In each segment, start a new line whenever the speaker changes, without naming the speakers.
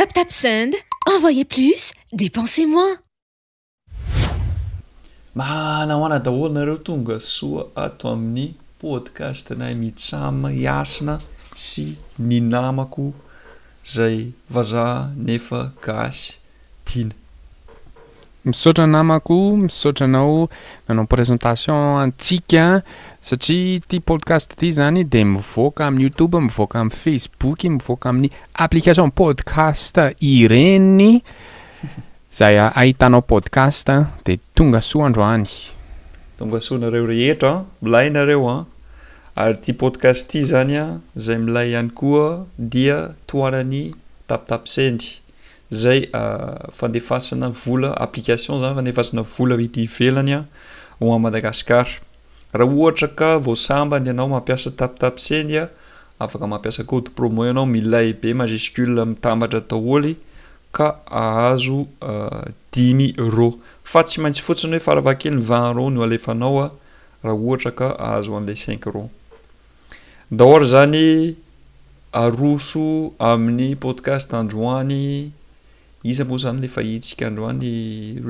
Tap Send. Envoyez plus, dépensez moins.
Manahoana daholo nareo tonga soa ato amin'ny podcast nay mitsama iasina sy ny namako zay vazaha nefa gasy tiana.
Misaotra namako, misaotra anao nanao présentation antsika satria ty podcast ty zany de mivoaka amin'ny YouTube, mivoaka amin'ny Facebook, mivoaka amin'ny application podcast ireny zay ahitanao podcast de tonga soa androany.
Tonga soa nareo rehetra, milay nareo ary ty podcast ty zany zay milay ihany koa dia toanany Tap Send zay fandefasana vola application zany fandefasana vola ity ivelany ho Madagasikara. Raha ohatra ka voasambany ianao mampiasa Tap Send afaka mampiasa code promo ianao milay be majuscule mitambatra daholo ka ahazo 10 € fa tsy maintsy fotsiny hoe faravakely 20 € no alefanao raha ohatra ka ahazo an'ilay 5 € daholo zany aroso amin'ny podcast androany. Iza moa zany le fahitsika androany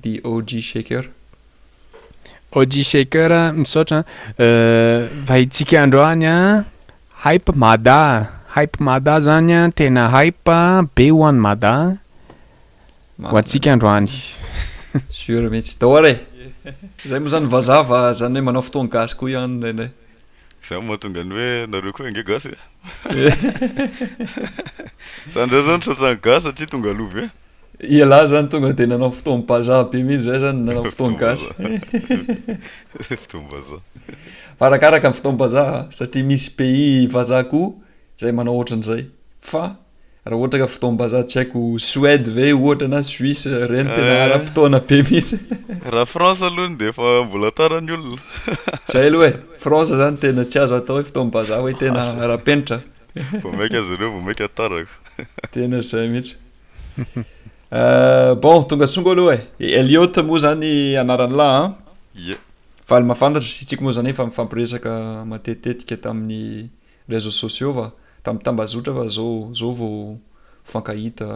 the OG Shaker.
OG Shaker misaotra fahitsika androany hype mada zany tena hype be ho an'ny mada ho antsika androany.
Sûr mihitsy daholo zay moa zany vazava zany hoe manao fotoana gasy koa ihany indray.
Zay mahatonga ny hoe nareo koa ange gasy zandra zany tratran'ny gasy satria tonga lovy
Ialahy zany tonga de nanao fotoana bazaha be mihitsy zay zany nanao fotoana gasy.
Fotoana bazaha.
Farakaraka amin'ny fotoana bazaha satria misy pays vazaha koa zay manao ohatran'izay. Fa raha ohatra ka fotoana bazaha tsy haiko Suède ve ohatra na Suisse reny tena ara-potoana be mihitsy.
Raha France aloha de efa mbola tara ny olona.
Zay aloha France zany tena tsy azo atao hoe fotoana bazaha hoe tena ara-penitra.
Vao maika azy ireo vao maika tarako.
Tena zay mihitsy. Bon tonga songo aloha Elliot moa zany anarany lahy fa mahafantatra isika moa zany efa mifampiresaka matetetika tamin'ny réseaux sociaux va tambazotra fa zao vao fankahita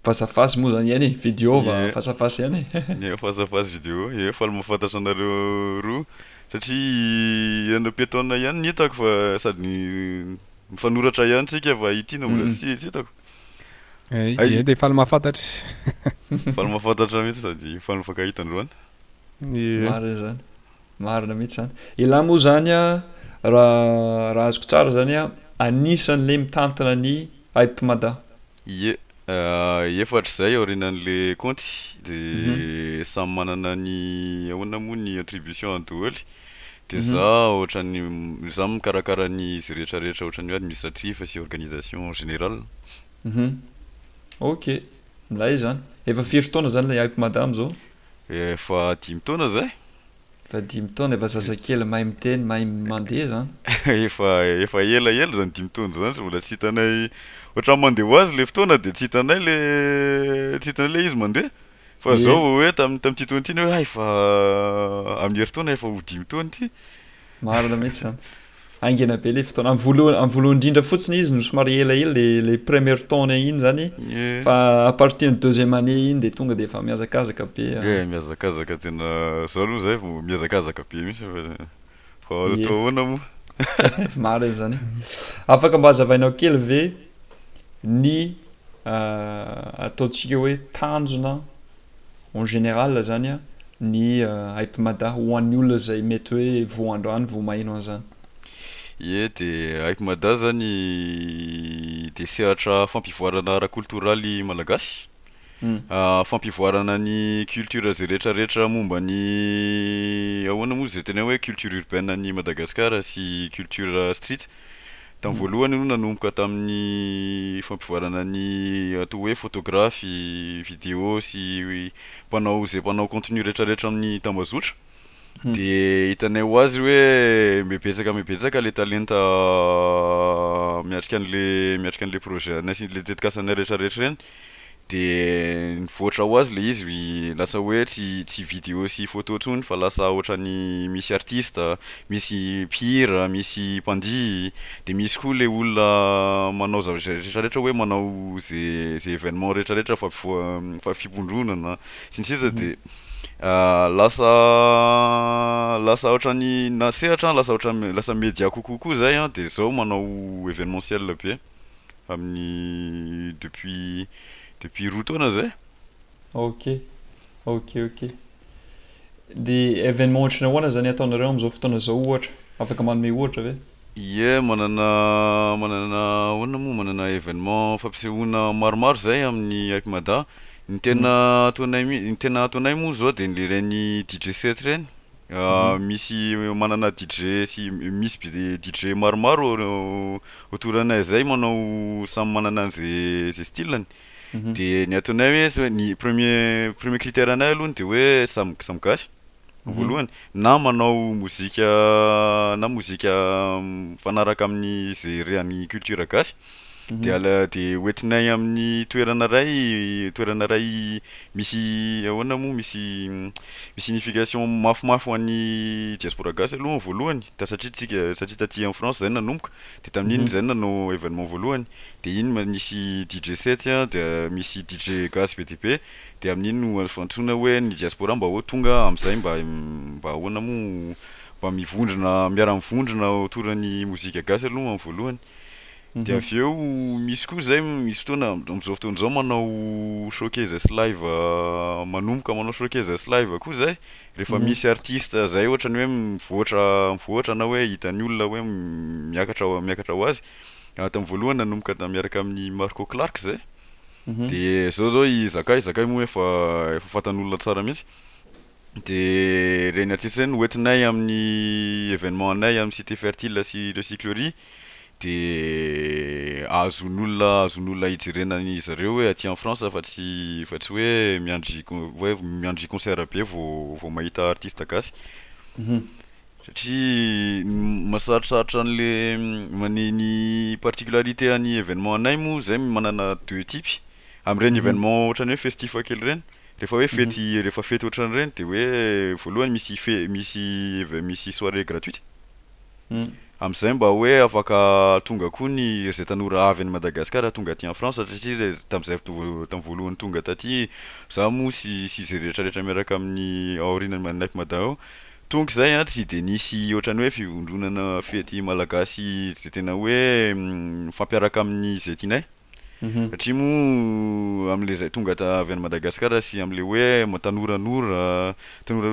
face-à-face moa zany ihany vidéo va face-à-face ihany
face-à-face vidéo fa mahafantatra anareo roa satria ianao petona ihany ny hitako fa sady mifanoratra ihany tsika fa itina mbola tsy hitako.
De efa mahafantatra.
Fa mahafantatra mihitsy sady fa mifankahita androany.
Marina zany. Marina mihitsy zany. Ilahy moa zany raha azoko tsara zany anisan'le mitantana ny hype mada.
Efatra zay aorinan'le compte de samy manana ny ahoana moa ny attribution daholo. De za ohatrany za mikarakara ny izy rehetrarehetra ohatrany hoe administratif sy organisation générale.
Ok, milay zany. Efa firy taona zany le hype madame zao?
Efa 10 taona zay.
Efa 10 taona efa zazakely mahay miteny, mahay mandeha zany.
Efa ela zany 10 taona zany sy mbola tsy hitanay ohatran'ny mandeha ho azy le fotoana de tsy hitanay le izy mandeha. Fa zao hoe tamin'ity taona ity hoe efa amin'ny herintaona efa ho 10 taona ity.
Marina mihitsy zany. Aingana be le fotoana amin'ny voalohany indrindra fotsiny izy no somary ela les première taona iny zany fa à partir de deuxième année iny de tonga de efa miazakazaka be.
Miazakazaka tena zao aloha zay vao miazakazaka be mihitsy fa atao ahoana moa.
Marina zany. Afaka mba hazavainao kely ve ny ataontsika hoe tanjona en général zany ny hype mada ho an'ny olona zay mety hoe vao androany vao maheno an'izany.
De hype mada zany de sehatra fampivoarana ara-kultoraly malagasy. Fampivoarana ny culture zay rehetrarehetra momba ny ahoana moa zay tena hoe culture urbaine ny Madagasikara sy culture street. Tamin'ny voalohany aloha nanomboka tamin'ny fampivoarana ny atao hoe photographe, vidéo sy mpanao contenu rehetrarehetra amin'ny tambazotra. De hitanay ho azy hoe mibetsaka le talenta miatrika an'le projet na sy le tetikasanay rehetrarehetra reny de nivoatra ho azy le izy lasa hoe tsy vidéo sy photo tsony fa lasa ohatrany misy artista, misy mpihira, misy mpandihy, de misy koa le olona manao zavatra rehetrarehetra hoe manao ze événement rehetrarehetra fa fipondronana sy ny sisa de lasa ohatrany na sehatra lasa média kokoa zay de zao manao événementiel be amin'ny depuis roa taona zay.
Ok. De événement ohatrany ahoana zany ataonareo am'izao fotoana zao ohatra afaka manome ohatra ve?
Ie, manana événement fampisehoana maromaro zay amin'ny Akimada. Ny tena ataonay moa zao de le reny DJ set reny. Misy manana DJ sy misy DJ maromaro autour anay zay manao samy manana ze style-ny. De ny ataonay hoe ny premier critère anay aloha de hoe samy gasy voalohany na manao mozika fanaraka amin'ny ze rehan'ny culture gasy de hoentinay amin'ny toerana ray misy ahoana moa misy signification mafimafy ho an'ny diaspora gasy aloha voalohany satria taty en France zay nanomboka de tamin'iny zay nanao événement voalohany de iny misy DJ set de misy DJ gasy BTP de amin'iny no fantsona hoe ny diaspora mba ho tonga am'izay mba ahoana moa mba miara-mivondrona autour ny mozika gasy aloha amin'ny voalohany. De aveo misy koa zay misy fotoana am'izao fotoana zao manao showcase live manomboka manao showcase live koa zay rehefa misy artiste zay ohatrany hoe mivoatra na hoe hitan'ny olona hoe miakatra ho azy tamin'ny voalohany nanomboka miaraka amin'ny Marco Clark zay de zao izakay moa efa fantan'olona tsara mihitsy de reny artiste reny hoentinay amin'ny événement anay amin'ny Cité Fertile sy Recyclerie de azon'olona hijerenany zareo hoe aty en France fa tsy hoe miandry concert be vao mahita artiste gasy satria masarosarotra an'le ny particularité an'ny événement anay moa zay manana deux types am'ireny événement ohatrany hoe festif kely reny rehefa fety ohatrany reny de hoe voalohany misy soirée gratuite am'izay mba hoe afaka tonga koa ny zay tanora avy any Madagasikara tonga aty en France satria tam'izay tam voalohany tonga taty za moa sy zay rehetrarehetra miaraka amin'ny aorinany Akimada tonga zay tsy de nisy ohatrany hoe fivondronana fety malagasy zay tena hoe fampiaraka amin'ny zay tianay satria moa am'le zay tonga avy any Madagasikara sy am'le hoe tanora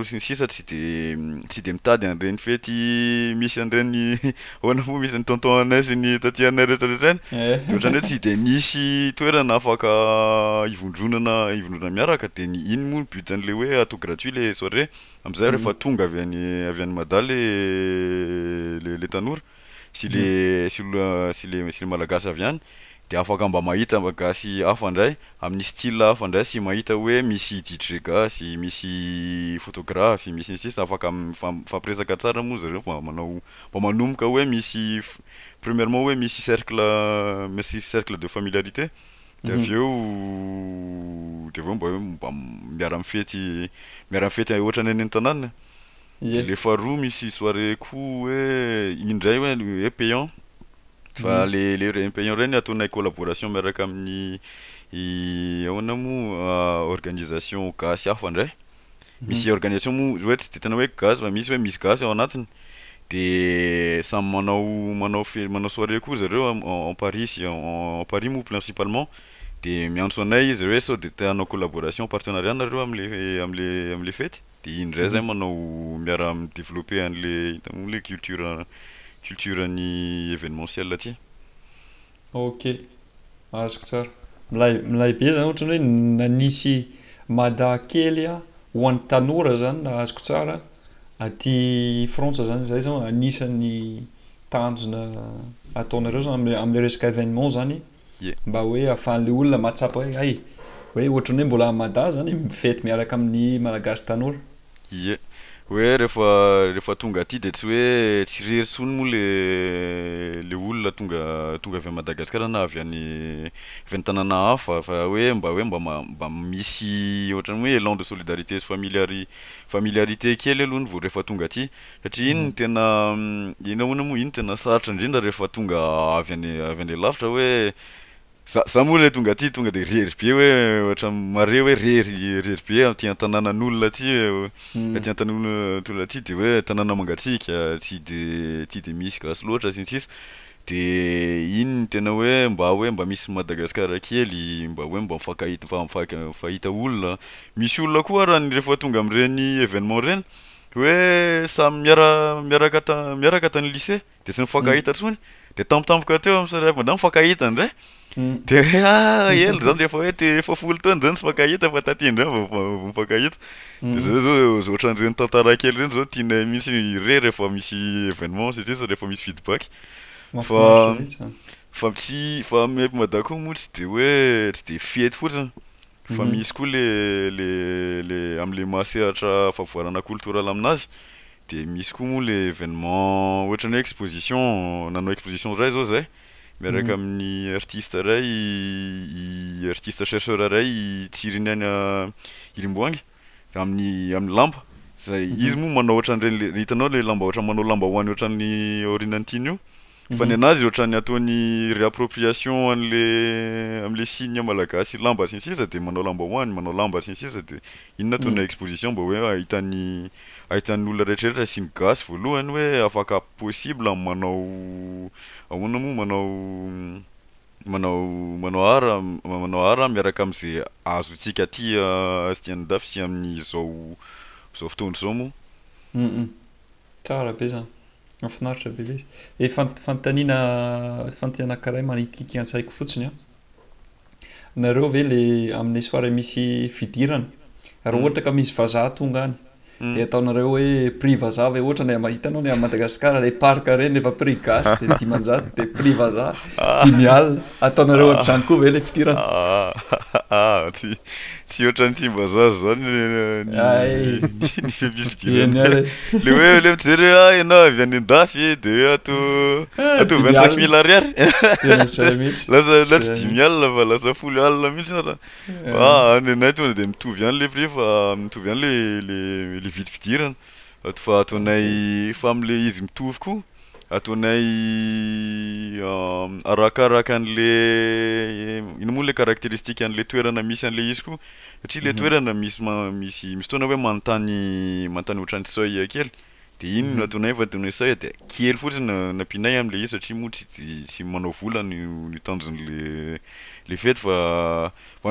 sy ny sisa tsy de mitady an'ireny fety misy an'ireny ahoana moa misy ny tonton anay sy ny taty anay rehetrarehetra de ohatrany hoe tsy de nisy toerana afaka hivondronana miaraka de iny moa but an'le hoe atao gratuit le soirée am'izay rehefa tonga avy any Mada le tanora sy le malagasy avy any de afaka mba mahita gasy hafa ndray amin'ny style hafa ndray sy mahita hoe misy DJ gasy misy photographe misy ny sisa afaka fampiresaka tsara moa zareo mba manomboka hoe misy premièrement hoe misy cercle de familiarité de aveo mba miara-mifety ohatrany any tanàna le faharoa misy soirée koa hoe indray hoe payant fa le payant reny ataonay collaboration miaraka amin'ny ahoana moa organisation gasy hafa ndray misy organisation moa hoe tsy de tena hoe gasy fa misy gasy ao anatiny de samy manao soirée koa zareo en Paris moa principalement de miantso anay izy hoe sao de te-hanao collaboration partenariat nareo am'le fety de indray zay manao miara développer an'le culture ny événementiel aty.
Ok, azoko tsara. Milay be zany ohatrany hoe nanisy Mada kely ho an'ny tanora zany na azoko tsara aty France zany zay zao anisan'ny tanjona ataonareo zany am'le resaka événement zany mba hoe ahafahan'le olona mahatsapa hoe ohatrany hoe mbola Mada zany mifety miaraka amin'ny malagasy tanora.
Ie. Hoe rehefa tonga aty de tsy hoe tsy rery tsony moa le olona olona tonga avy Madagasikara na avy any tanàna hafa fa mba misy ohatrany hoe élan de solidarité familiarité kely aloha vao rehefa tonga aty satria iny tena iny tena sarotra indrindra rehefa tonga avy any lavitra hoe za moa le tonga aty tonga de rery be hoe ohatra mare hoe rery be aty an-tanànan'olona aty aty an-tanànan'olona aty de hoe tanàna mangatsiaka tsy de misy gasy loatra sins de iny tena hoe mba misy Madagasikara kely mba mifahita olona misy olona koa raha rehefa tonga am'ireny événement reny hoe samy miaraka tany lycée de tsy mifankahita tsony de tampotampoka teo am'sary manda mifankahita ndray de ely zany rehefa hoe efa folo taona zany tsy mifankahita fa taty indray mifankahita de zay zao ohatran'ireny tantara kely reny zao tianay mihitsy rehefa misy événement sisa rehefa misy feedback fa Madako moa tsy de hoe tsy de fety fotsiny fa misy koa le am'le mahasehatra favoarana culturel aminazy de misy koa moa le événement ohatran'ny exposition nanao exposition ray zao zay miaraka amin'ny artiste ray artiste chercheur ray tsiriny any Irimboangy amin'ny lamba zay izy moa manao ohatran'ireny hitanao le lamba ohatran'ny manao lamba hoany ohatran'ny orinantiny io fa ny anazy ohatran'ny ataony réappropriation am'le signe malagasy lamba sy ny sisa de manao lamba hoany manao lamba sy ny sisa de inona ataony exposition mba hoe ahitany olona rehetrarehetra sy migasy voalohany hoe afaka possible manao ahoana moa manao art miaraka am'izay azotsika aty Stiany Dafy sy amin'ny zao fotoana zao moa
tsara be zany mahafinaritra be le izy fanontaniana karay manitikity an-tsaiko fotsiny nareo ve le amin'ny soirée misy fidirana raha ohatra ka misy vazaha tonga any de ataonareo hoe prix vazaha ve ohatra ny hitanao ny Madagasikara le parka reny efa prix gasy de 10,000 de prix vazaha 10,000 ataonareo ohatrany koa ve le fidirana
tsy ohatran'ny tsy vazaha zany ny fidirana le hoe le mijery ianao avy any Andafy de hoe ato 25,000 ariary lasa tsy 10,000 fa lasa 10,000 mihitsy nenay tonga de mitovy ihany le prix fa mitovy ihany le vidy fidirana fa ataonay fa am'le izy mitovy koa ataonay arakaraka an'le ino moa le caractéristique an'le toerana misy an'le izy koa satria le toerana misy fotoana hoe mantany ohatran'ny seuil kely de iny no ataonay fa ataonay seuil de kely fotsiny nampinay am'le izy satria moa tsy manao vola ny tanjon'le fety fa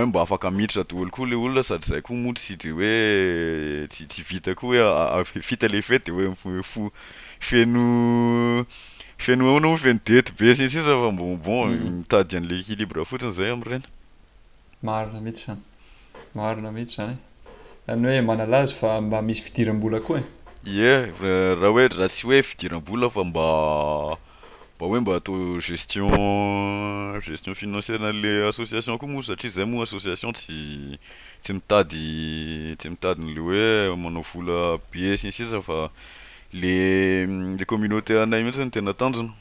mba afaka miditra daholo koa le olona sady zay koa moa tsy de hoe tsy vita koa hoe vita le fety de hoe feno dety be sy sisa fa bon mitady an'le équilibre fotsiny zay am'ireny
marina mihitsy zany zany hoe manalazy fa mba misy fidiram-bola koa
raha tsy hoe fidiram-bola fa mba atao gestion financière n'le association koa moa satria zay moa association tsy mitady n'le hoe manao vola be sy ny sisa fa le communauté anay mihitsy tena tanjona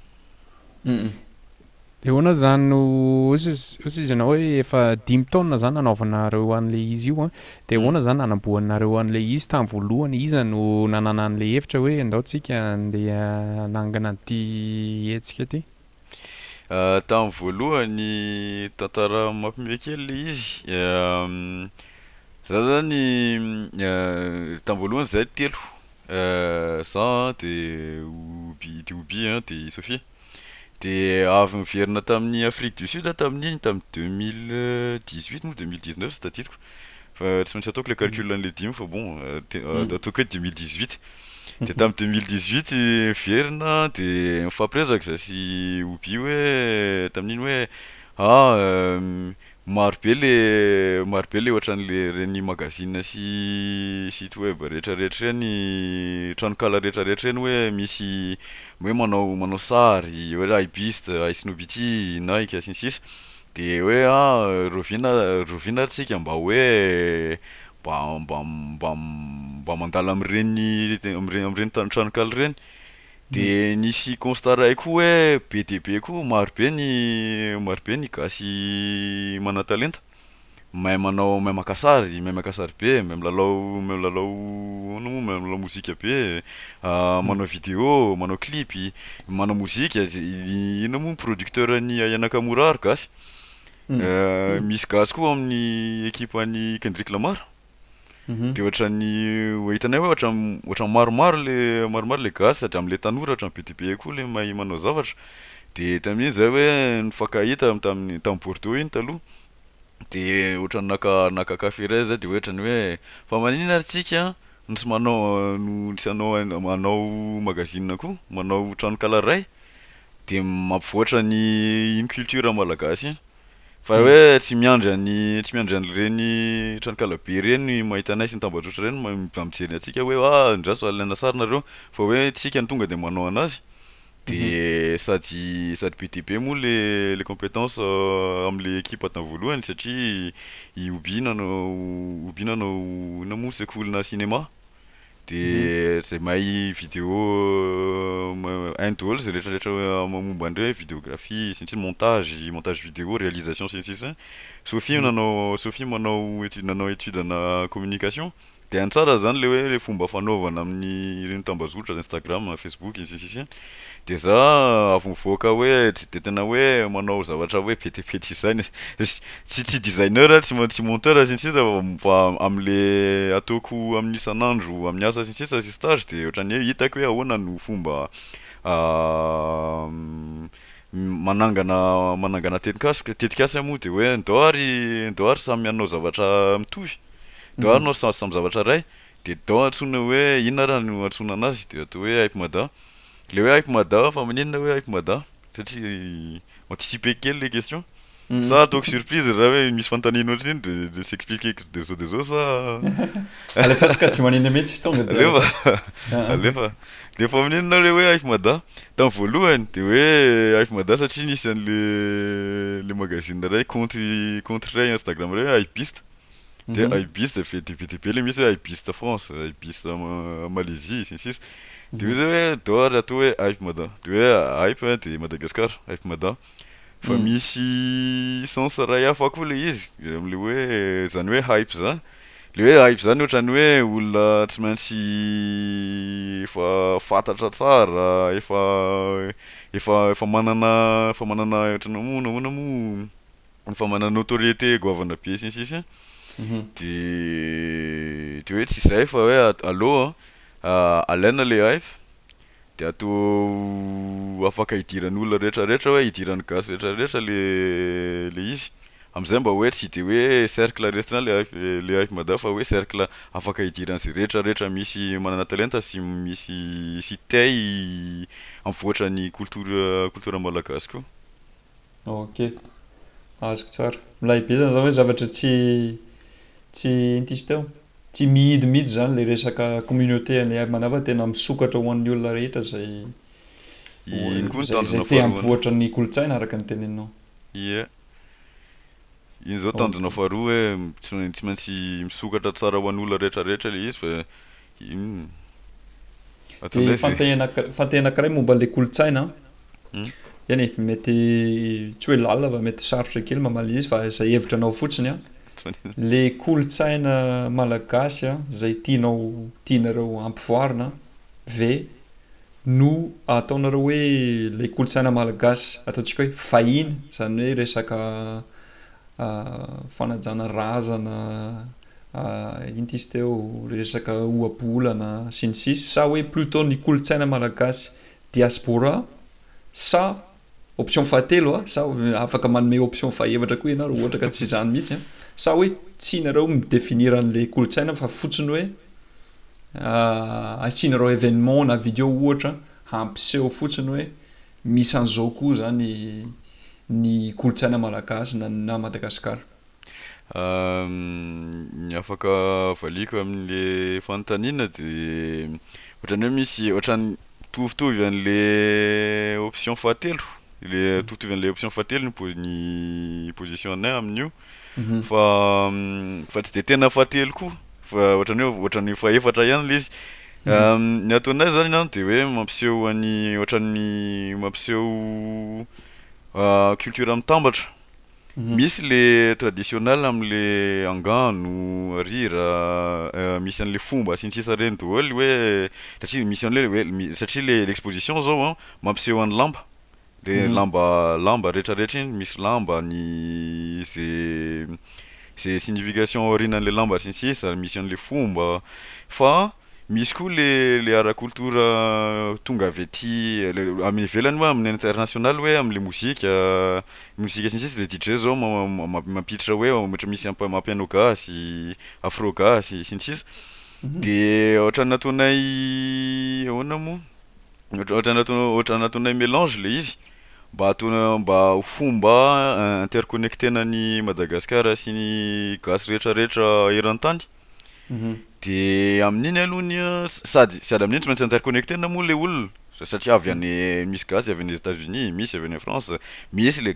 de hoana zany no ozy izy anao hoe efa 5 taona zany nanaovanareo an'le izy io de hoana zany nanamboarinareo an'le izy tamy voalohany iza no nanana an'le hevitra hoe andao tsika andeha nangana ty etsika ty
tamy voalohany tantara mampime kely le izy za zany tamy voalohany zay telo ça de Obi de Sophie de avy miverina tamin'ny Afrique du Sud tamin'ny 2018 ou 2019 c'est à titre fa tsy maintsy ataoko le calcul an'le dimy fa bon ataoko hoe 2018 de tamin'ny 2018 miverina de mifampiresaka za sy Obi hoe tamin'iny hoe maro be le ohatran'le reny magazine sy site web rehetrarehetra reny tranokala rehetrarehetra reny hoe misy hoe manao sary hoe hypebeast Snobity Nike sy ny sisa de hoe rovina tsika mba hoe mba mandala am'ireny tranokala reny de nisy constat ray koa hoe be de be koa marobe ny gasy mana-talenta mahay maka sary be, mahay milalao mozika be, manao vidéo, manao clipy, manao mozika, ino moa producteur ny Yanakamura gasy. Misy gasy koa amin'ny équipe any Kendrick Lamar. De ohatran'ny hitanay hoe ohatran maromaro le gasy satria am'le tanora ohatran be de be koa le mahay manao zavatra. De tamin'iny zay hoe nifankahita tamin'ny Bordeaux iny taloha. De ohatran naka café ray zay de ohatran'ny hoe fa maninona ary tsika no tsy manao magazine koa, manao trano kalaray de mampivoatra ny culture malagasy. Fa hoe tsy miandry an'ireny tranokalabe reny mahita anay sy ny tambazotra reny mijery antsika hoe ndraso alaina sary nareo fa hoe tsika ny tonga de manao anazy. De sady be de be moa le compétence am'le équipe tany voalohany satria ubinanao namo sekolina cinéma. De zay mahay vidéo un dôle zay rehetrarehetra momba andreo vidéographie sy montage vidéo réalisation sy Sophie manao étude ana communication de antsara zany le hoe le fomba fanaovana amin'ny ireny tambazotra Instagram, Facebook sy de za avy mivoaka hoe tsy de tena hoe manao zavatra hoe petepety zany tsy designer tsy monteur sy fa am'le ataoko amin'ny isan'andro amin'ny asa sy stage de ohatran'ny hoe hitako hoe ahoana no fomba manangana tetikasy moa de hoe ndao ary samy manao zavatra mitovy, ndao ary nao samy zavatra ray de ndao antsona hoe inona raha no antsona anazy de atao hoe hype mada. Le hoe hype mada fa maninona hoe hype mada satria anticiper kely les questions. Ça ataoko surprise raha hoe misy fantanina ohatriny de s'expliquer des autres ça
alefa ka tsy manina mihitsy tonga de
alefa de fa maninona le hoe hype mada tam voalohany de hoe hype mada satria nisy an'le magazine ray compte ray Instagram ray hypeiste. De hypeiste fait TPTP le misy hypeiste France, hypeiste Malaisie sy de hoe dehors atao hoe hype mada de hoe hype de Madagascar hype mada fa misy sens ray hafa koa le izy am'le hoe zany hoe hype zany le hoe hype zany ohatran'ny hoe olona tsy maintsy efa fantatra tsara efa manana ohatran'ny moa efa manana notoriété goavana be sy de hoe tsy zay fa hoe aloha alaina le hype de atao afaka hidiran'olona rehetrarehetra hoe hidiran'ny gasy rehetrarehetra le izy am'izay mba hoe tsy de hoe cercle restreint le hype mada fa hoe cercle afaka hidiran'zay rehetrarehetra misy manana talenta sy misy sy tay am'voatra ny culture malagasy koa.
Ok, azoko tsara milay be zany hoe zavatra tsy intisy teo tsy mihidy zany le resaka communauté any manava tena misokatra ho an'ny olona rehetra zay te ampivoatra ny kolotsaina araka ny teneninao.
Ie iny zao tanjona faharoa hoe tsy maintsy misokatra tsara ho an'olona rehetrarehetra le izy fa
fanteny anankiray momba le kolotsaina eny mety tsy hoe lalina fa mety sarotra kely mamaly izy fa zay hevitra anao fotsiny le kolotsaina malagasy zay tianareo ampivoarina ve no ataonareo hoe le kolotsaina malagasy ataontsika hoe fahiny zany hoe resaka fanajana razana int izy teo resaka ohabolana sy sa hoe plutôt ny kolotsaina malagasy diaspora sa option fahatelo sa afaka manome option fahevatra koa ianao ohatra ka tsy zany mihitsy sa hoe tsy nareo midéfinir an'le kolotsaina fa fotsiny hoe asianareo événement na vidéo ohatra hampiseho fotsiny hoe misy an'izao koa zany ny kolotsaina malagasy na Madagasikara.
Ny afaka valiko amin'le fanontaniana de ohatran'ny hoe misy ohatran'ny tovitovy an'le option fahatelo le tovitovy an'le option fahatelo ny position anay amin'io fa tsy de tena fahatelo koa fa ohatran'ny fa efatra ihany le izy Ny ataonay zany a de hoe mampiseho any ohatran'ny mampiseho culture mitambatra. Misy le traditionnel am'le angano, rira, misy an'le fomba sy ny sisa reny daholo hoe satria misy an'le hoe satria le l'exposition zao a mampiseho an'ny lamba. De lamba rehetrarehetra iny misy lamba ny zay signification aorinan'le lamba sy ny sisa, misy an'le fomba fa misy koa le ara-culture tonga avy aty amin'ny ivelany hoe amin'ny international hoe am'le mozika sy ny sisa le DJ zao mampiditra hoe ohatra misy mapiano gasy, afro gasy sy ny sisa. De ohatran'ny nataonay ahoana moa ohatran'ny nataonay mélange le izy mba ho fomba interconnectenan'ny Madagasikara sy ny gasy rehetrarehetra eran-tany. De amin'iny aloha sady amin'iny tsy maintsy interconnectena moa le olona satria avy any misy gasy avy any États-Unis, misy avy any France, misy le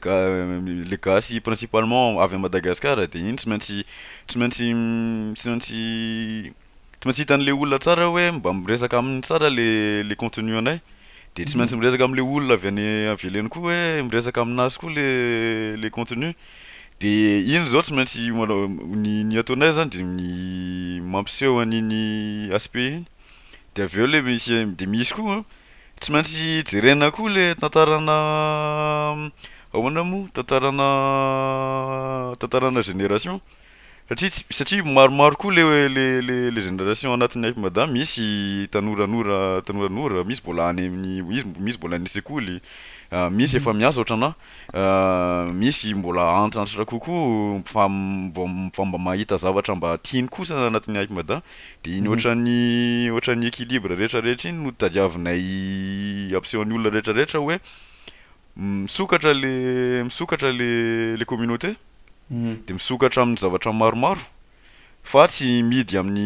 gasy principalement avy à Madagasikara de iny tsy maintsy hitan'le olona tsara hoe mba miresaka aminy tsara le contenu anay. De tsy maintsy miresaka am'le olona avy any avelany koa hoe miresaka aminazy koa le contenu. De iny zao tsy maintsy ny ataonay zany de ny mampiseho an'iny aspect iny. De aveo le misy koa tsy maintsy jerena koa le tantarana ahoana moa tantarana génération satria maromaro koa le génération anatin'ny haiko madame misy tanoranora misy mbola any amin'ny misy mbola any sekoly misy efa miasa ohatrana misy mbola antitra kokoa mba mahita zavatra mba tiany kosa anatin'ny haiko madame de iny ohatran'ny équilibre rehetrarehetra iny no tadiavinay ampisehoan'ny olona rehetrarehetra hoe misokatra le communauté de misokatra amin'ny zavatra maromaro fa tsy midy amin'ny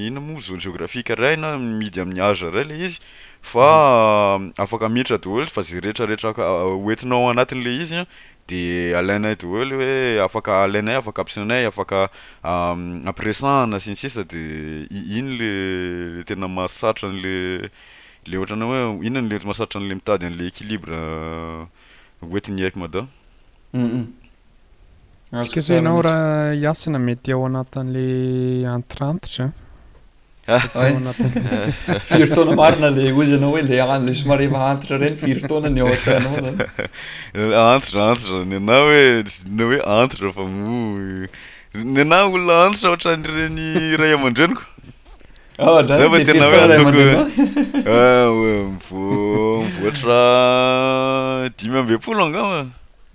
ina moa zone géographique ray na midy amin'ny âge ray le izy fa afaka miditra daholo fa zay rehetrarehetra hoentinao anatin'le izy de alainay daholo hoe afaka alainay afaka ampisehoanay afaka ampiresahana sy ny sisa de iny le tena mahasatra an'le ohatrana hoe inona le mahasatra an'le mitady an'le équilibre hoentin'ny haiko madame.
Izy zay ianao raha hiasana mety ao anatin'le antirantitra
firy taona marina le ozy anao hoe le somary efa antitra reny firy taona ny ao an-tsainao zany
antitra nena hoe antitra fa nena olona antitra ohatran'ireny ray aman-dreniko zay va tena hoe mivoatra 5 angamba.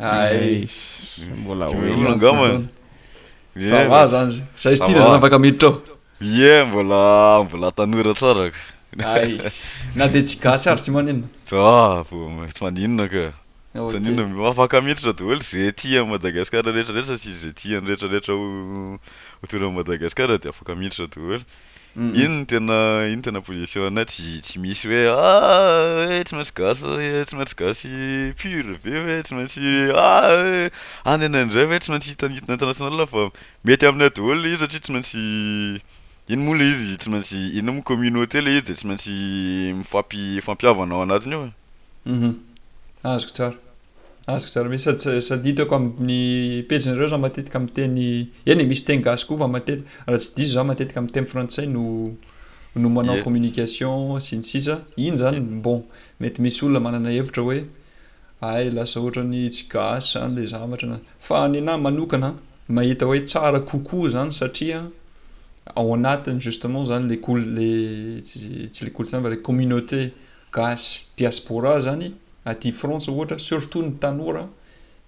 Ay
mbola
angamba
ça va zany zay style zany afaka miditra ao.
Ie mbola tanora tsara.
Ay na de tsy gasy ary tsy maninona.
Tsy maninona ka. Tsy maninona afaka miditra daholo zay tia Madagasikara rehetrarehetra sy zay tiany rehetrarehetra autour de Madagasikara de afaka miditra daholo. Iny tena position anay tsy misy hoe tsy maintsy gasy pur be hoe tsy maintsy any anandray hoe tsy maintsy hitanitana international fa mety aminay daholo le izy satria tsy maintsy iny moa le izy tsy maintsy ina moa communauté le izy de tsy maintsy mifampiavana ao anatiny ao.
Azoko tsara misy sady hitako amin'ny pejinareo za matetika miteny eny misy teny gasy koa fa matetika raha tsy diso za matetika amin'ny teny frantsay no manao communication sy ny sisa iny zany bon mety misy olona manana hevitra hoe ay lasa ohatrany tsy gasy zany le zavatra fa nena manokana mahita hoe tsara kokoa zany satria ao anatiny justement zany le tsy le kolontsaina fa le communauté gasy diaspora zany aty France ohatra surtout ny tanora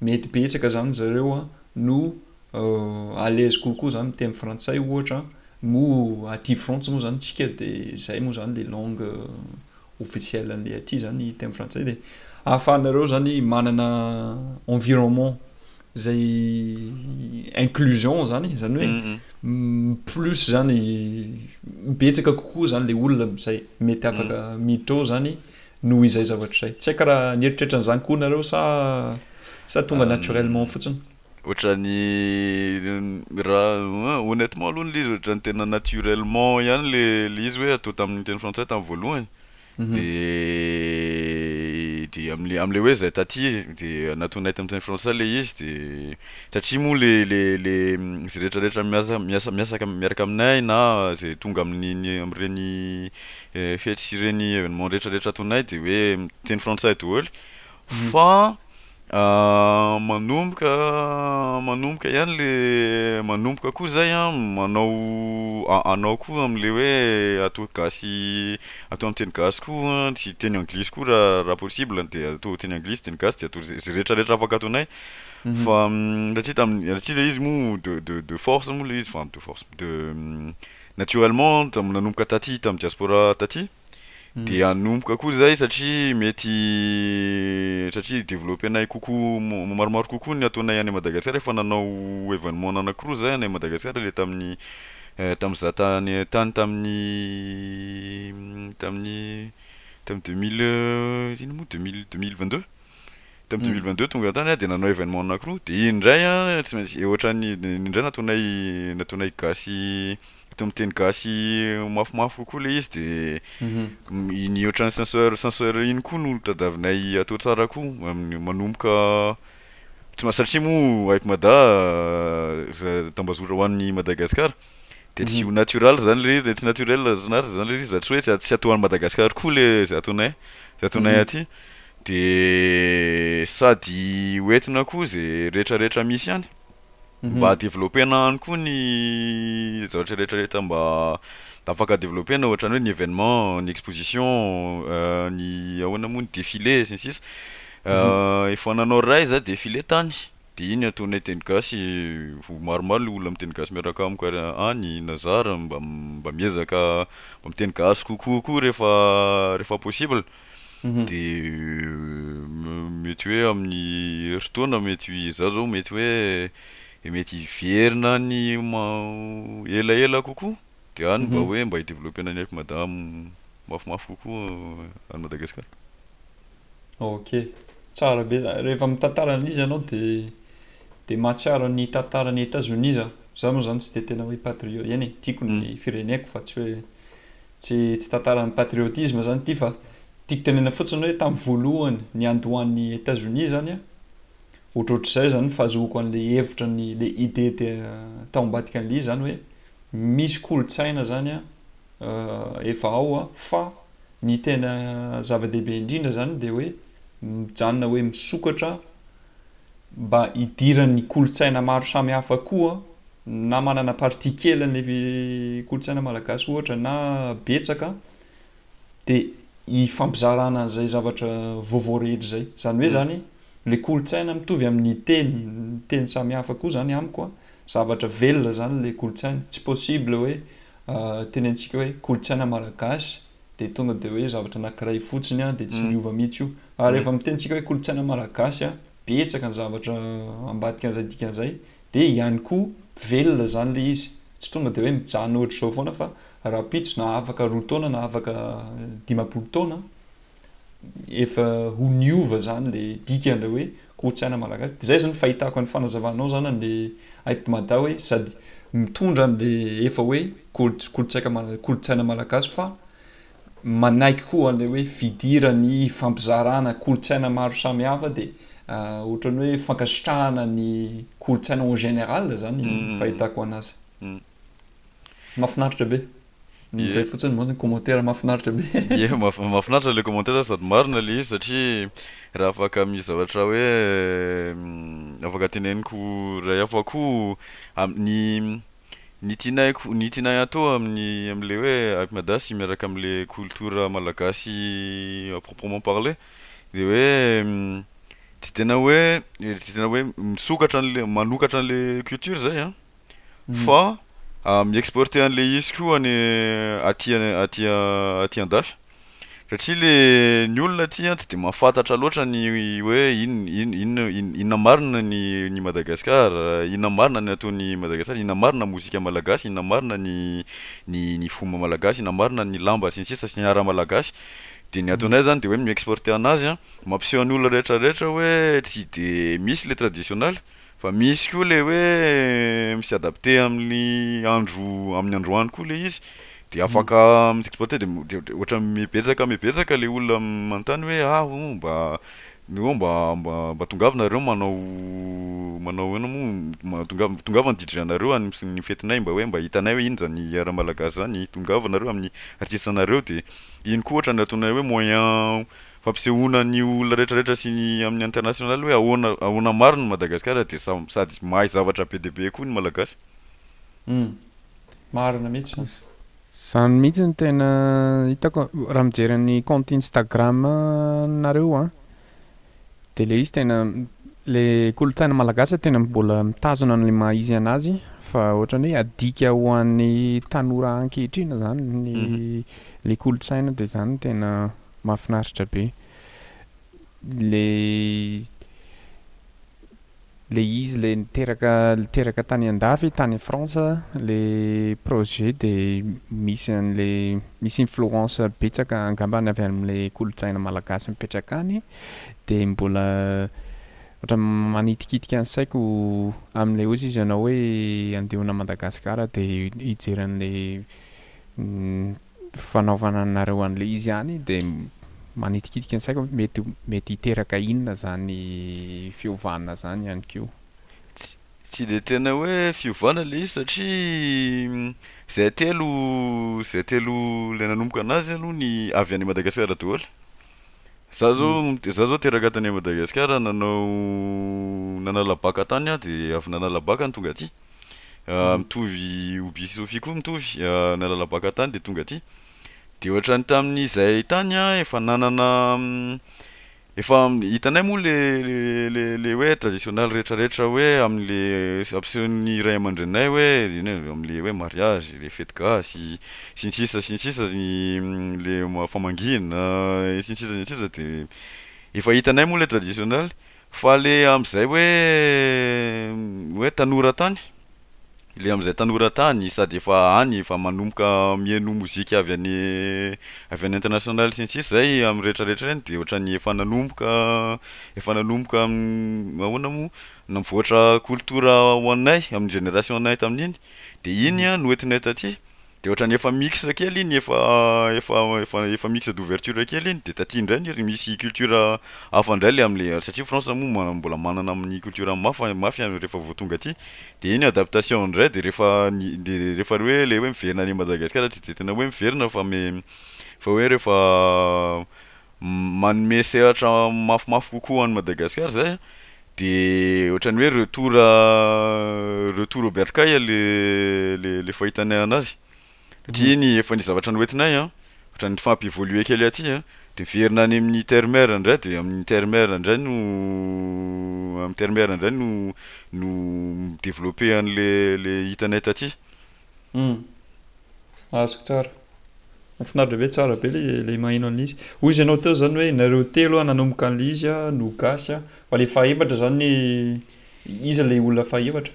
mety betsaka zany zareo no à l'aise kokoa zany miteny frantsay ohatra mo aty France moa zany tsika de zay moa zany le langue officielle an'le aty zany teny frantsay de ahafahanareo zany manana environnement zay inclusion zany hoe plus zany betsaka kokoa zany le olona zay mety afaka miditra ao zany no izay zavatra zay tsy karaha nieritreritra an'izany koa nareo sa tonga naturellement fotsiny.
ohatrany raha honnêtement aloha l'izy ohatrany tena naturellement ihany le izy hoe atao tamin'ny teny frantsay tamin'ny voalohany de am'le hoe zay taty de nataonay tamin'ny teny frantsay le izy de satria moa le zay rehetrarehetra miaraka aminay na zay tonga am'ireny fety sy ireny événement rehetrarehetra ataonay de hoe teny frantsay daholo fa manomboka ihany le manomboka koa zay anao koa am'le hoe atao gasy atao amin'ny teny gasy koa tsy teny anglisy koa raha possible de atao teny anglisy teny gasy de atao zay rehetrarehetra afaka ataonay fa satria le izy moa de force moa le izy enfin de force de naturellement nanomboka taty tamin'ny diaspora taty de anomboka koa zay satria développenay kokoa maromaro kokoa ny ataonay any Madagasikara efa nanao événement anankiroa zay any Madagasikara le tamin'ny za tany tamin'ny 2022 tamin'ny 2022 tonga tany de nanao événement anankiroa de indray tsy maintsy ohatrany indray nataonay gasy tao miteny gasy mafimafy kokoa le izy de iny ohatrany censeur iny koa no tadavinay atao tsara koa manomboka tsy satria moa haiko tambazora ho an'ny Madagasikara de tsy ho natural zany le izy tsy naturel zany le izy tsy hoe tsy atao an'ny Madagasikara koa le zay ataonay aty de sady hoentina koa zay rehetrarehetra misy ihany mba développena any koa ny zavatra rehetrarehetra mba afaka développena ohatrany hoe ny événement ny exposition ny ahoana moa ny défilé sy ny sisa efa nanao ray za défilé tany de iny ataonay teny gasy maromaro le olona miteny gasy miaraka amiko any Nazara mba miezaka mba miteny gasy kokoa rehefa possible de mety hoe amin'ny heritaona mety za zao mety hoe mety hiverina ny elaela kokoa de any mba hoe mba hideveloppena ny haiko madamo mafimafy kokoa any Madagasikara.
Ok, tsara be rehefa mitantara an'izy ianao de mahatsiaro ny tantaran'ny États-Unis za moa zany tsy de tena hoe patriote eny tiako ny fireneko fa tsy hoe tsy tantaran'ny patriotisme zany ty fa tiako tenena fotsiny hoe tamin'ny voalohany ny andohan'ny États-Unis zany ohatrohatr'izay zany fahazoako an'le hevitra le idée tao ambadika an'le izy zany hoe misy kolotsaina zany efa ao fa ny tena zava-dehibe indrindra zany de hoe mijanona hoe misokatra mba hidiran'ny kolotsaina maro samihafa koa na manana partie kely an'le kolotsaina malagasy ohatra na betsaka de hifampizarana an'izay zavatra vaovao rehetra zay zany hoe zany le kolotsaina mitovy amin'ny teny samihafa koa zany amiko zavatra velona zany le kolotsaina tsy possible hoe tenentsika hoe kolotsaina malagasy de tonga de hoe zavatra anankiray fotsiny de tsy miova mihitsy io ary rehefa mitentsika hoe kolotsaina malagasy betsaka ny zavatra ambadika an'izay dikan'izay de ihany koa velona zany le izy tsy tonga de hoe mijanona ohatr'izao foana fa raha pitso na afaka 2 taona na afaka 10 taona efa ho niova zany le dikany hoe kolotsaina malagasy de zay zany fahitako ny fanazavanao zany le haipimada hoe sady mitondra an'le efa hoe kolotsaina malagasy fa manaiky koa an'le hoe fidirany fampizarana kolotsaina maro samihafa de ohatrany hoe fankasitrahana ny kolotsaina en général zany fahitako anazy mahafinaritra be zay fotsiny moa commentaire mahafinaritra be
mahafinaritra le commentaire sady marina le izy satria raha afaka misy zavatra hoe afaka teneniko raha hafa koa ny tianay atao am'le hoe apimadasy miaraka am'le culture malagasy à proprement parler de hoe tsy tena hoe misokatra manokatra an'le culture zay fa mi-exporter an'le izy koa aty an-dafy satria le ny olona aty tsy de mahafantatra loatra ny hoe inona marina ny Madagasikara, inona marina ny ataon'ny Madagasikara, inona marina mozika malagasy, inona marina ny fomba malagasy, inona marina ny lamba sy ny sisa sy ny ara malagasy de ny ataonay zany de hoe mi-exporter anazy mampiseho ny olona rehetrarehetra hoe tsy de misy le traditionnel fa misy koa le hoe misy adapté amin'ny androany koa le izy de afaka exploiter de ohatra mibetsaka le olona manontany hoe mba tongavana manao tongavana DJ-nareo ny fetinay mba hitanay hoe ino zany ara malagasy zany tongavana nareo amin'ny artiste nareo de iny koa ohatra nataonay hoe moyen fampisehoana ny olona rehetrarehetra sy ny amin'ny international hoe ahoana marina ny Madagasikara de sady mahay zavatra be dia be koa ny malagasy.
Marina mihitsy.
Zany mihitsy ny tena hitako raha mijery ny compte Instagram nareo de le izy tena le kolontsaina malagasy tena mbola mitazona ny maha izy anazy fa ohatrany hoe adika ho an'ny tanora ankehitriny zany le kolontsaina de zany tena mahafinaritra be le izy le niteraka tany andafy tany France le projet de misy influence betsaka angambany avy amin'le kolontsaina malagasy mipetraka any de mbola ohatra manitikitika ny saiko amin'le ozy izy ianao hoe andehona Madagasikara de hijeran'le fanaovana anareo an'le izy any de manitikitika ny saiko mety hiteraka inona zany fiovana zany ihany koa.
Tsy de tena hoe fiovana le izy satria zay telo le nanomboka anazy aloha ny avy any Madagasikara daholo. Za zao teraka tany Madagasikara nanala baka tany de avy nanala baka ny tonga aty. Mitovy Obi Sophie koa mitovy nalala baka tany de tonga aty. De ohatrany tamin'izay tany efa hitanay moa le hoe traditionnel rehetrarehetra hoe amin'le ampisehoan'ny ray aman-drenay hoe amin'le hoe mariage, le fety gasy, sy ny sisa le famangina, sy ny sisa de efa hitanay moa le traditionnel fa le am'izay hoe tanora tany le am'izay tanora tany sady efa manomboka mihaino mozika avy any international sy ny sisa zay amin'ny rehetrarehetra reny de ohatrany efa nanomboka ahoana moa namvoatra kultura ho anay amin'ny génération anay tamin'iny de iny no entinay taty de ohatrany efa mix kely iny efa mix d'ouverture kely iny de taty indray misy culture hafa indray le am'le satria France moa mbola manana amin'ny culture mafy rehefa vao tonga aty de iny adaptation indray de rehefa hoe le hoe miverina any Madagasikara tsy de tena hoe miverina fa hoe rehefa manome sehatra mafimafy kokoa any Madagasikara zay de ohatrany hoe retour au bercail le fahitanay anazy satria iny efa ny zavatra noentinay ohatrany fampi-évoluer kely aty de miverina any amin'ny terre-mer indray de amin'ny terre-mer indray no développer an'le hitanay taty.
Azoko tsara. Mahafinaritra be tsara be le maheno an'izy. Hoy izy ianao teo zany hoe nareo telo nanomboka an'le izy no gasy fa le fahaefatra zany izy le olona fahaefatra.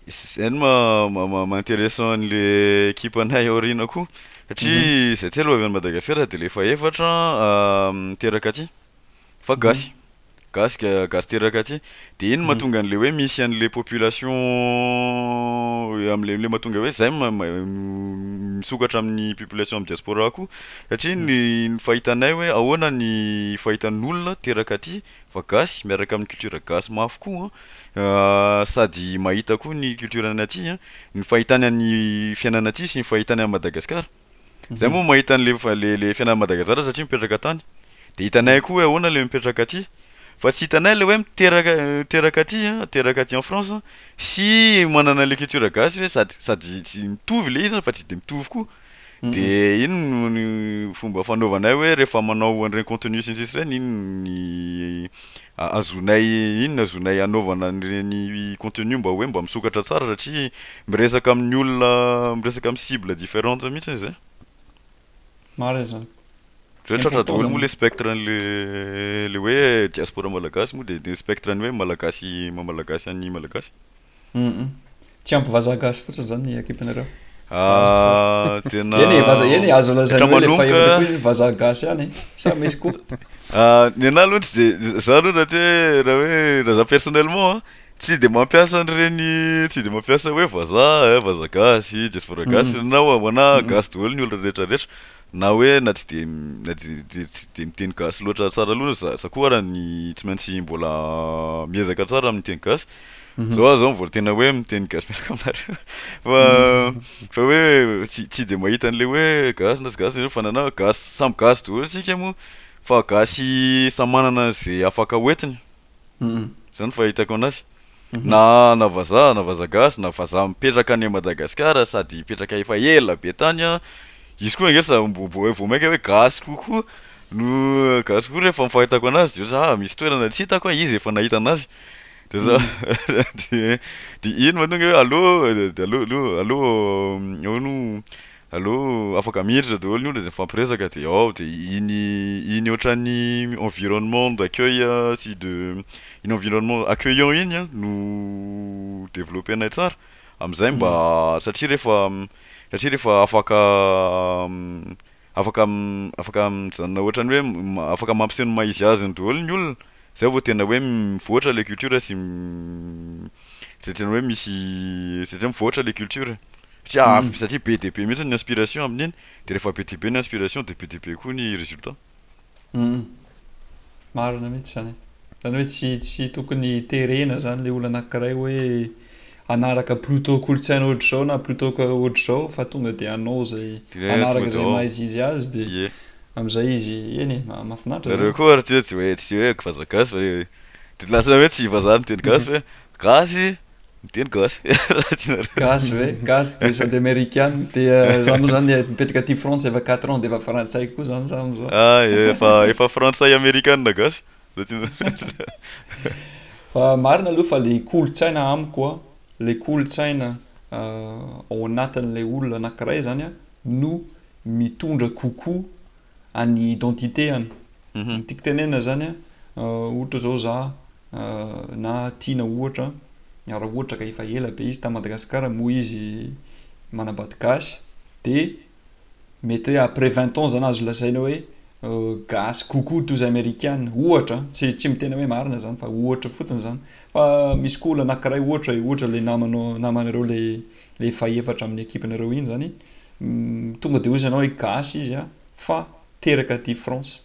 Zay ma-intéressant an'le équipe anay aoriana koa satria zay telo avy any Madagasikara de le fahaefatra teraka aty fa gasy teraka aty de iny mahatonga an'le hoe misy an'le population am'le mahatonga hoe zay misokatra amin'ny population amin'ny diaspora koa satria ny fahitanay hoe ahoana ny fahitan'olona teraka aty fa gasy miaraka amin'ny culture gasy mafy koa sady mahita koa ny culture any aty ny fahitany any fiainana aty sy ny fahitany any Madagasikara zay moa mahita le fiainana Madagasikara satria mipetraka tany de hitanay koa hoe ahoana le mipetraka aty fa tsy hitanay le hoe teraka aty en France sy manana le culture gasy hoe sady tsy mitovy le izy fa tsy de mitovy koa de ino ny fomba fanaovanay hoe rehefa manao an'ireny contenu sy ny sisa reny iny azonay anaovana an'ireny contenu mba misokatra tsara satria miresaka amin'ny olona miresaka amin'ny cible différente mihitsy zay.
Marina zany.
Rehetra daholo moa le spectre le hoe diaspora malagasy moa de spectre ny hoe malagasy any malagasy.
Tsy ampy vazaha gasy fotsiny zany ny équipe-nareo.
Tena
eny azo lazaina hoe le fahaefatra koa vazaha gasy ihany sa misy koa.
Ny anahy aloha tsy de za aloha raha hoe raha personnellement tsy de mampiasa an'ireny tsy de mampiasa hoe vazaha gasy diaspora gasy na hoana gasy daholo ny olona rehetrarehetra na hoe na tsy de miteny gasy loatra tsara aloha za koa raha ny tsy maintsy mbola miezaka tsara amin'ny teny gasy zao mbola tena hoe miteny gasy miaraka aminareo fa hoe tsy de mahita an'le hoe gasy na tsy gasy fa nana gasy samby gasy daholo sika moa fa gasy samy manana zay afaka hoentiny zany fahitako anazy na vazaha gasy na vazaha mipetraka any Madagasikara sady mipetraka efa ela be tany izy koa angesa vao maika hoe gasy kokoa no gasy koa rehefa mifahitako anazy de misy toerana tsy hitako izy efa nahita anazy de za de ino manonga hoe allo afaka miditra daholo ny olona de mifampiresaka de de iny ohatran'ny environnement d'accueil si de une environnement accueillant iny no développer anay tsara am'izay mba satria rehefa afaka mijanona ohatran'ny hoe afaka mampiseho ny maizy azy daholo ny olona zay vao tena hoe mivoatra le culture sy tena hoe misy satria mivoatra le culture satria be de be mihitsy ny inspiration amin'iny de rehefa be de be ny inspiration de be de be koa ny résultat
marina mihitsy zany hoe tsy tokony terena zany le olona anankiray hoe anaraka plutôt kolotsaina ohatr'izao na plutôt que ohatr'izao fa tonga de anao zay anaraka zay maizy izy azy de am'izay izy eny mahafinaritra
zareo koa raha tsy hoe vazaha gasy fa de lasa hoe tsy vazaha miteny gasy hoe gasy miteny gasy
gasy hoe gasy de sady américaine de za moa zany mipetraka aty France efa 4 ans de efa frantsay koa zany za am'izao
efa frantsay américaine gasy
fa marina aloha fa le kolotsaina amiko le kolotsaina ao anatin'le olona anankiray zany no mitondra kokoa any identitéany tiako tenena zany ohatra zao za na tiana ohatra raha ohatra ka efa ela be izy ta Madagasikara moa izy manambady gasy de mety hoe après 20 ans zany azo lasaina hoe gasy kokoa toy izay américaine ohatra tsy mitena hoe marina zany fa ohatra fotsiny zany fa misy koa olona anankiray ohatra le namanareo le faefatra amin'ny ekipinareo iny zany tonga de ozy anao hoe gasy izy fa teraka aty France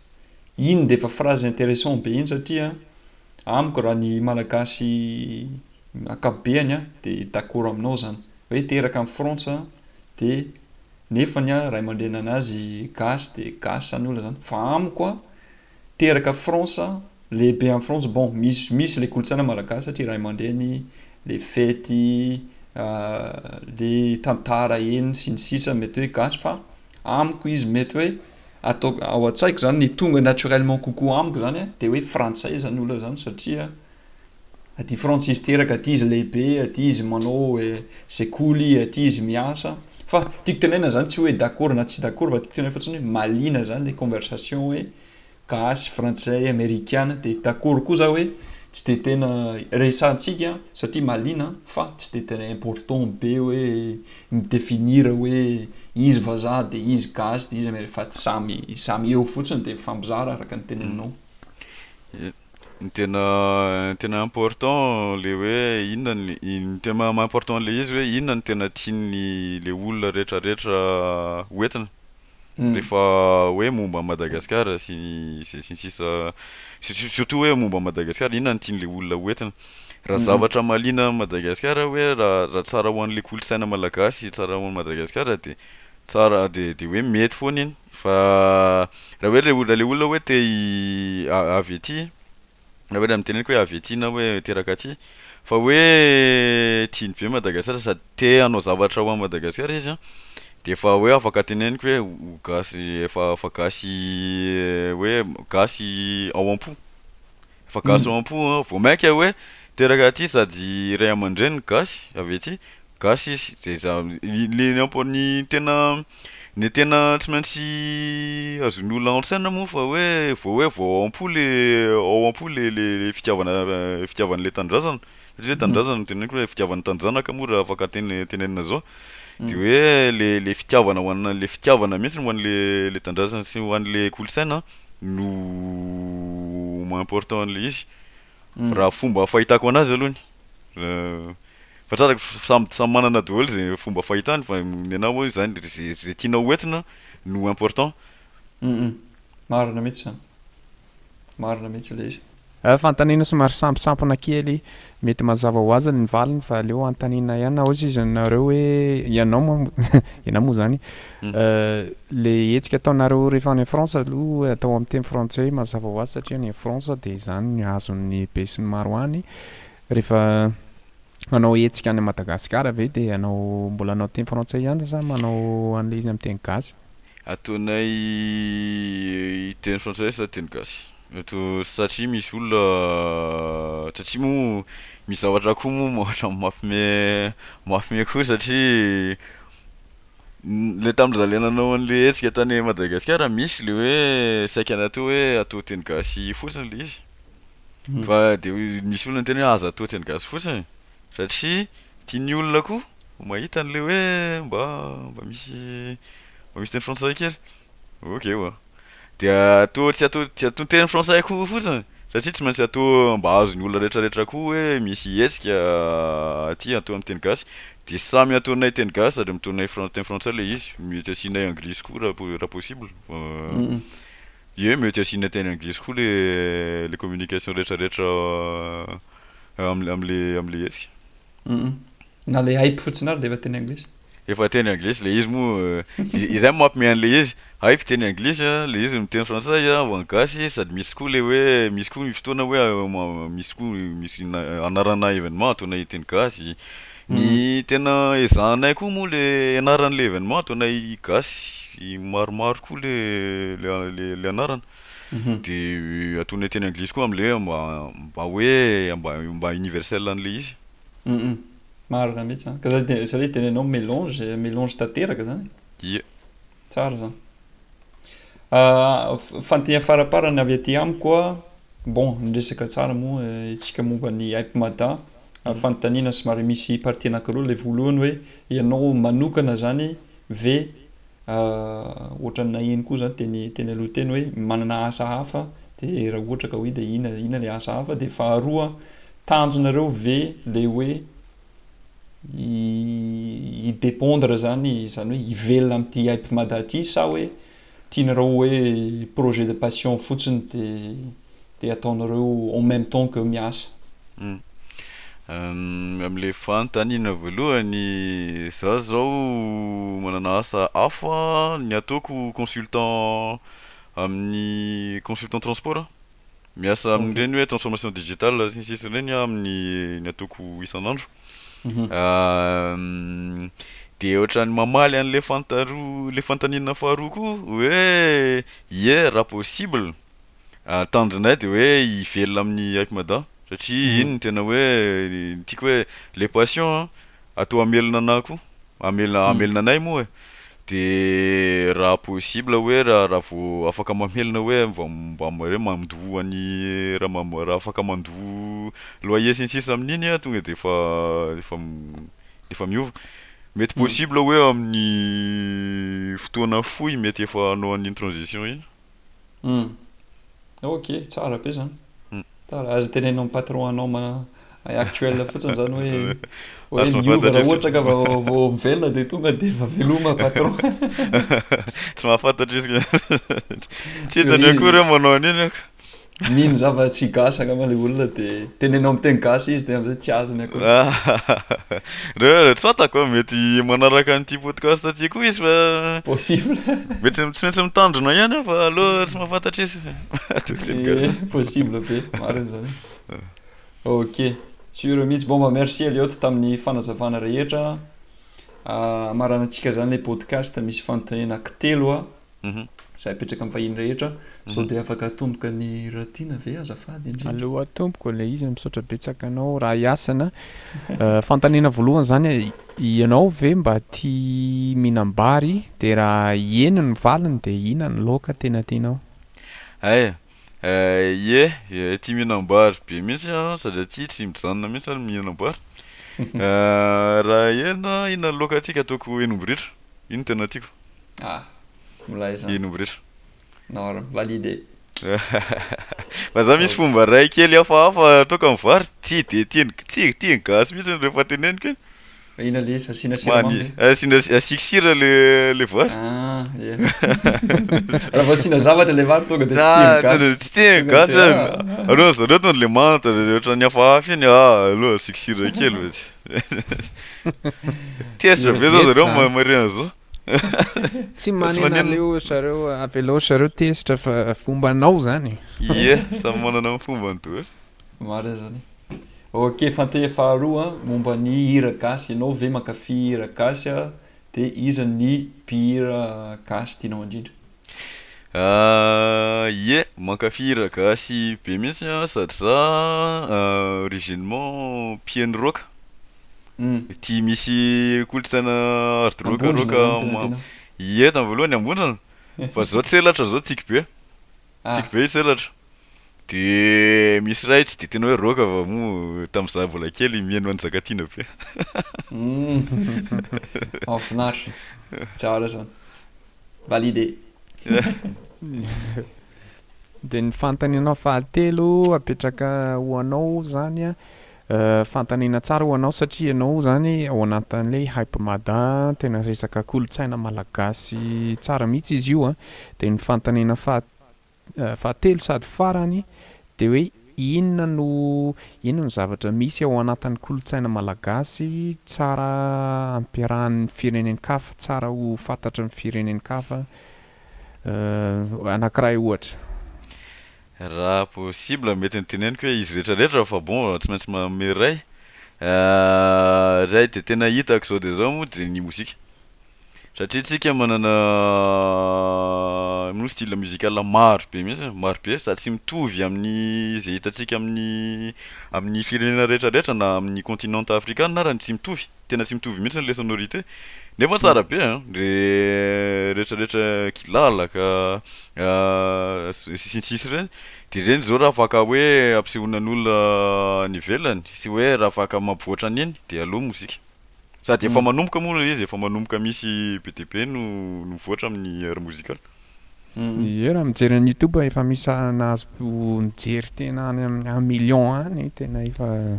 iny de efa phrase intéressant be iny satria amiko raha ny malagasy akapobeany de d'accord aminao zany hoe teraka amin'ny France de nefany ray aman-dreny anazy gasy de gasy zany olona zany fa amiko teraka France lehibe amin'ny France bon misy le kolotsaina malagasy satria ray aman-dreny le fety le tantara eny sy ny sisa mety hoe gasy fa amiko izy mety hoe atao ao an-tsaiko zany ny tonga naturellement kokoa amiko zany de hoe frantsay zany olona zany satria aty France izy teraka aty izy lehibe aty izy manao sekoly aty izy miasa fa tiako tenena zany tsy hoe d'accord na tsy d'accord fa tiako tenena fotsiny hoe malina zany le conversation hoe gasy frantsay américaine de d'accord koa za hoe tsy de tena resantsika satria malina fa tsy de tena important be hoe midéfinir hoe izy vazaha de izy gasy de izy fa samy eo fotsiny de fampizara araka ny teneninao
ny tena important le hoe inona ny tena important le izy hoe inona ny tena tiany le olona rehetrarehetra hoentina rehefa hoe momba Madagasikara sy sisa surtout hoe momba Madagasikara inona ny tiany le olona hoentina raha zavatra malina Madagasikara hoe raha tsara ho an'le kolotsaina malagasy tsara ho an'i Madagasikara de tsara de hoe mety foana iny fa raha hoe le olona hoe te avy aty raha hoe miteny hoe avy aty na hoe teraka aty fa hoe tiany be Madagasikara sady te hanao zavatra ho an'i Madagasikara izy de efa hoe afaka teneniko hoe gasy efa gasy hoe gasy ao am-po efa gasy ao am-po vao maika hoe teraka aty sady ray aman-dreny gasy avy aty gasy izy de za ny tena tsy maintsy azon'ny olona an-tsaina moa fa hoe vao ao am-po le fitiavan'le tandrazana satria tandrazana teneniko hoe fitiavan'ny tanjanaka moa raha afaka tenenina zao de hoe le fitiavana ho anna le fitiavana mihitsy ho an'le tandrazana sy ho an'le kolotsaina no important an'le izy raha fomba fahitako anazy alohany fa tsara samy manana daholo zay fomba fahitany fa nenao zany zay tianao hoentina no important.
Marina mihitsy zany. Marina mihitsy le izy.
Fantanina somary samposampona kely mety mazava ho azy ny valiny fa aleo antanina ihany na ozy izy nareo hoe ianao moa zany le hetsika ataonareo rehefa any France aloha atao amin'ny teny français mazava ho azy satria any France de zany ny azon'ny be sy ny maro any rehefa manao hetsika any Madagasikara ve de anao mbola anao teny français ihany sa manao an'le izy amin'ny teny gasy?
Ataonay teny français sa teny gasy. Satria misy olona satria moa misy zavatra koa moa ohatra mafime koa satria le tamin'ny zalenanao an'le hetsika tany Madagasikara misy le hoe saikana atao hoe atao teny gasy fotsiny le izy fa de misy olona teny hoe aza atao teny gasy fotsiny satria tiany olona koa mahita an'le hoe mba misy teny français kely. Ok wa de tsy atao teny français koa fotsiny satria tsy maintsy atao mba azon'ny olona rehetrarehetra koa hoe misy hetsika aty atao amin'ny teny gasy de samy ataonay teny gasy sady mitaonay teny français le izy mety asianay anglisy koa raha possible. Mety asianay teny anglisy koa le communication rehetrarehetra am'le hetsika.
Na le hype fotsiny ary de efa teny anglisy.
Efa teny anglisy le izy moa izay mampime an'le izy hype teny anglisy le izy miteny français vao gasy sady misy koa le hoe misy koa ny fotoana hoe misy anarana événement ataonay teny gasy ny tena ezahanay koa moa le anaran'le événement ataonay gasy maromaro koa le anarana de ataonay teny anglisy koa am'le mba hoe mba universel an'le izy.
Marina mihitsy ka zay tenenao mélange tanteraka zany. Tsara zany. Fanteny faraparany avy aty amiko koa bon nresaka tsara moa itsika momba ny hype mada fanontaniana somary misy partie anankiroa le voalohany hoe ianao manokana zany ve ohatran'ny iny koa zany teny aloha teny hoe manana asa hafa de raha ohatra ka hoe de ina le asa hafa de faharoa tanjonareo ve le hoe i dépendre zany hoe ivelona amin'ity hype mada ty sa hoe tianareo hoe projet de passion fotsiny de ataonareo en même temps que miasa.
Am'le fanontaniana voalohany zao manana asa hafa ny ataoko consultant amin'ny consultant transport miasa amin'ireny hoe transformation digitale sisy reny amin'ny ny ataoko isan'andro. De ohatrany mamaly an'le fantanina faharoa koa hoe raha possible tanjonay de hoe ivelona amin'ny hype mada satria iny tena hoe tiako hoe les passions atao amelona anahy koa amelona anay moa de raha possible hoe raha vao afaka mamelona hoe mba mandoa any raha afaka mandoa loyer sisy amin'iny tonga de efa miova mety possible hoe amin'ny fotoana fohy mety efa anao an'iny transition iny.
Ok tsara be zany. Tsara aza tenenao patron anao actuel fotsiny zany hoe miova raha ohatra ka vao mivelona de tonga de efa veloma patron.
Tsy mahafantatra izy tsy hitany akory hoe manao an'iny ako
mino zava tsy gasy angamba le olona de tenenao amin'ny teny gasy izy de am'izay tsy azony akory.
Tsy fantako mety manaraka an'ity podcast aty koa izy fa
possible
mety tsy maintsy mitandrina ihany fa aloha tsy mahafantatra izy
possible be marina zany. Ok sur mihitsy bon merci Elliot tamin'ny fanazavana rehetra amaranantsika zany le podcast misy fanontaniana telo zay apetraka amin'ny vahiny rehetra sao de afaka atomboka ny raha tiana ve azafady indrindra.
Aloha atomboko le izy misaotra betsaka anao raha iasana fanontaniana voalohany zany ianao ve mba tia mihinam-bary de raha hena ny valiny de ina ny laoka tena tianao?
Tia mihinam-bary be mihitsy sady tsy mijanona mihitsy mihinam-bary. Raha hena ina ny laoka tiako ataoko henom-boritra iny tena tiako.
Molay zany.
Henom-boritra.
Validé.
Fa za misy fomba ray kely hafahafa ataoko amin'ny vary tsy de tiany gasy mihitsy rehefa teneniko iny.
Ina le asina siramamy.
Asiako sira le vary.
Ia. Raha vao asina zavatra le vary tonga de tsy tiany gasy.
Tsy tiany gasy. Allo zareo tonga le manta ohatra ny hafahafa iny allo asiako sira kely vetsy. Tiesy be zao zareo mare an'izao.
Tsy manana leo zareo avelo zareo tesitra fa fombanao zany.
Ie, samy manana ny fombany toa.
Marina zany. Ok, fanteny faharoa momba ny hira gasy, ianao ve mankafy hira gasy de iza ny mpihira gasy tianao indrindra?
Ie, mankafy hira gasy be mihitsy sady za originement piano rock. Tia misy kolotsaina hard rock. Ie, tamin'ny voalohany ambondrana. Fa zao tselatra zao tiako be. Tiako be tselatra. De misy ray tsy de tena hoe rock fa mo tamin'izaho mbola kely mihaino an'ny Zakatina be.
Mahafinaritra. Tsara zany. Validé.
De ny fantaniana fahatelo apetraka ho anao zany fantaniana tsara ho anao satria ianao zany ao anatin'ilay hype mada tena resaka kolotsaina malagasy tsara mihitsy izy io de ny fantaniana fahatelo sady farany de hoe inona no zavatra misy ao anatin'ny kolotsaina malagasy tsara ampiarahan'ny firenenen-kafa tsara ho fantatra amin'ny firenenen-kafa anankiray ohatra.
Raha possible mety nyteneniko hoe izy rehetrarehetra fa bon tsy maintsy manome ray de tena hitako zao de zao moa de ny mozika satria tsika manana style musical maro be mihitsy maro be sady tsy mitovy amin'ny zay hitantsika amin'ny firenena rehetrarehetra na amin'ny continent africain na raha tsy mitovy tena tsy mitovy mihitsy le sonorité nefa tsara be re rehetrarehetra kilalaka sisy reny de reny zao raha afaka hoe ampisehoanan'olona ny ivelany sy hoe raha afaka mampivoatra an'iny de allo mozika sady efa manomboka moa izy efa manomboka misy BTP no mivoatra amin'ny art musical.
Ie raha mijery ny YouTube efa misy nahazo mijery tena any amin'ny 1 million any tena efa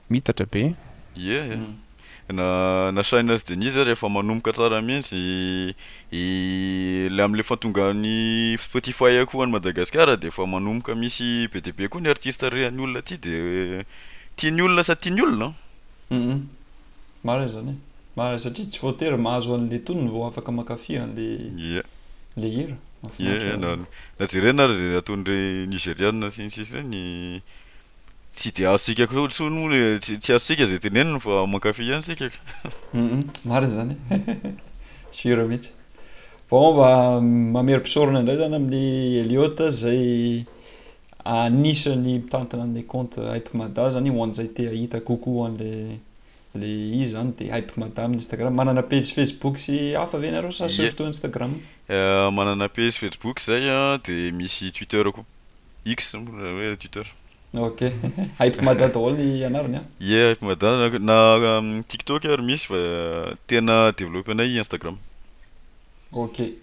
mitatra be.
Ie. Na Shainas Denise rehefa manomboka tsara mihitsy le am'le fahatongan'ny Spotify koa any Madagasikara de efa manomboka misy BTP koa ny artiste rehan'ny olona ty de tian'ny olona sa tian'ny olona.
Marina zany. Marina satria tsy voatery mahazo an'le tonony vao afaka mankafy an'le le hira.
Ie, na jerena re ataon're nigériane sy reny tsy de azosika koa tsy azosika zay teneniny fa mankafy ihany sika.
Marina zany. Sura mihitsy. Bon mba mamerim-pisaorana indray zany amin'ny Eliott zay anisany mitantana amin'ny compte hype mada zany ho an'izay te ahita kokoa an'le izy zany de hype mada amin'ny Instagram. Manana page Facebook sy hafa ve nareo sa surtout Instagram?
Manana page Facebook zay de misy Twitter koa. X hoe Twitter.
Ok. Hype mada daholo ny anarany
Ie, hype mada na TikTok ary misy fa tena développenay Instagram.
Ok.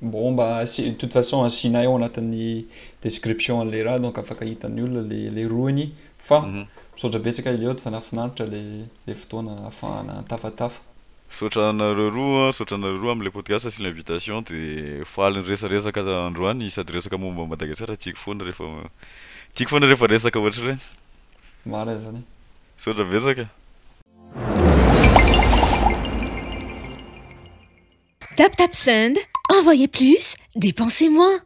Bon mba de toute façon asinay ao anatin'ny description an'le raha donc afaka hitan'ny olona le roany fa misaotra betsaka Eliott fa nafinaritra le fotoana afahana tafatafa.
Saotra nareo roa am'le podcast sy l'invitation de faly resaresaka androany sady resaka momba Madagasikara tiako foana rehefa resaka ohatra reny.
Marina zany.
Saotra betsaka.
Tap tap send, envoyez plus, dépensez moins.